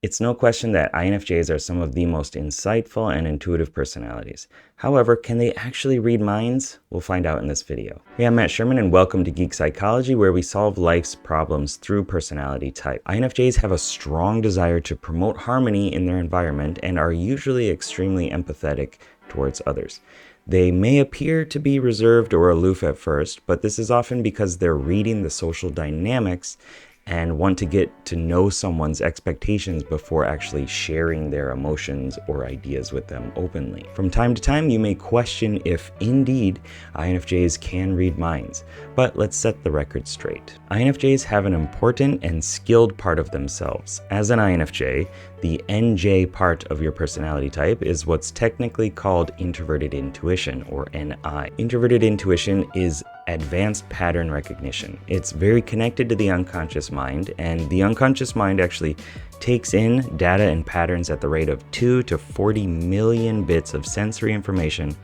It's no question that INFJs are some of the most insightful and intuitive personalities. However, can they actually read minds? We'll find out in this video. Hey, I'm Sherman and welcome to Geek Psychology, where we solve life's problems through personality type. INFJs have a strong desire to promote harmony in their environment and are usually extremely empathetic towards others. They may appear to be reserved or aloof at first, but this is often because they're reading the social dynamics and want to get to know someone's expectations before actually sharing their emotions or ideas with them openly. From time to time, you may question if indeed INFJs can read minds, but let's set the record straight. INFJs have an important and skilled part of themselves. As an INFJ, the NJ part of your personality type is what's technically called Introverted Intuition, or NI. Introverted Intuition is advanced pattern recognition. It's very connected to the unconscious mind, and the unconscious mind actually takes in data and patterns at the rate of 2 to 40 million bits of sensory information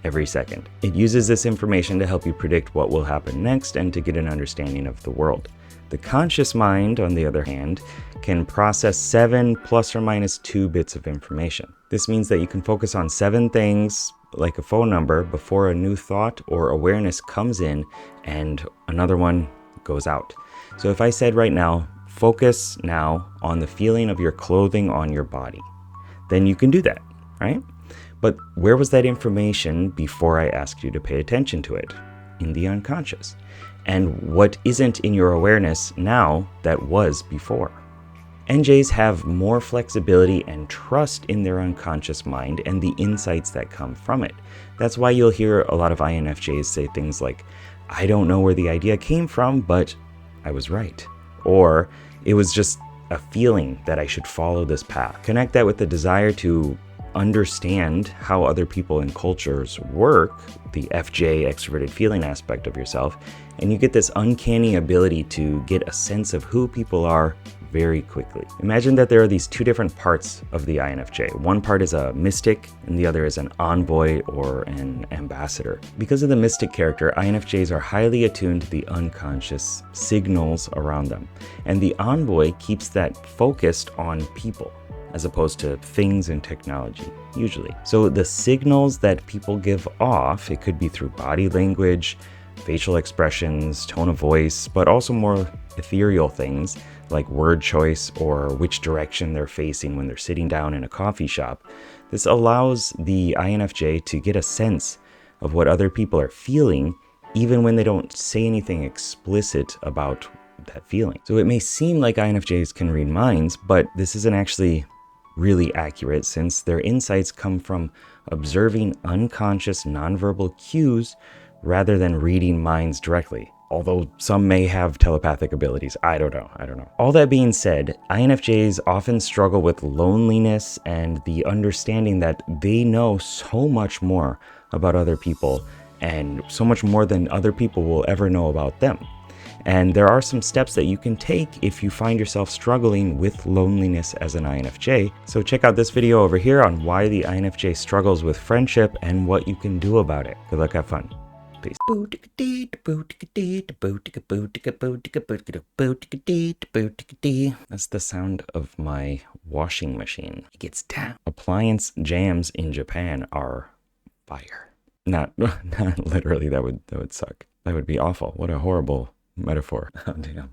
every second. It uses this information to help you predict what will happen next and to get an understanding of the world. The conscious mind, on the other hand, can process 7 plus or minus 2 bits of information. This means that you can focus on 7 things, like a phone number, before a new thought or awareness comes in and another one goes out. So if I said right now, focus now on the feeling of your clothing on your body, then you can do that, right? But where was that information before I asked you to pay attention to it? In the unconscious. And what isn't in your awareness now that was before? NJs have more flexibility and trust in their unconscious mind and the insights that come from it. That's why you'll hear a lot of INFJs say things like, I don't know where the idea came from, but I was right. Or it was just a feeling that I should follow this path. Connect that with the desire to understand how other people and cultures work, the FJ extroverted feeling aspect of yourself, and you get this uncanny ability to get a sense of who people are very quickly. Imagine that there are these 2 different parts of the INFJ. One part is a mystic and the other is an envoy or an ambassador. Because of the mystic character, INFJs are highly attuned to the unconscious signals around them. And the envoy keeps that focused on people, as opposed to things and technology, usually. So the signals that people give off, it could be through body language, facial expressions, tone of voice, but also more ethereal things like word choice or which direction they're facing when they're sitting down in a coffee shop. This allows the INFJ to get a sense of what other people are feeling, even when they don't say anything explicit about that feeling. So it may seem like INFJs can read minds, but this isn't actually really accurate, since their insights come from observing unconscious nonverbal cues rather than reading minds directly. Although some may have telepathic abilities. I don't know. All that being said, INFJs often struggle with loneliness and the understanding that they know so much more about other people and so much more than other people will ever know about them. And there are some steps that you can take if you find yourself struggling with loneliness as an INFJ. So check out this video over here on why the INFJ struggles with friendship and what you can do about it. Good luck, have fun. Peace. That's the sound of my washing machine. It gets down. Appliance jams in Japan are fire. Not literally, that would suck. That would be awful. What a horrible metaphor. Oh, damn.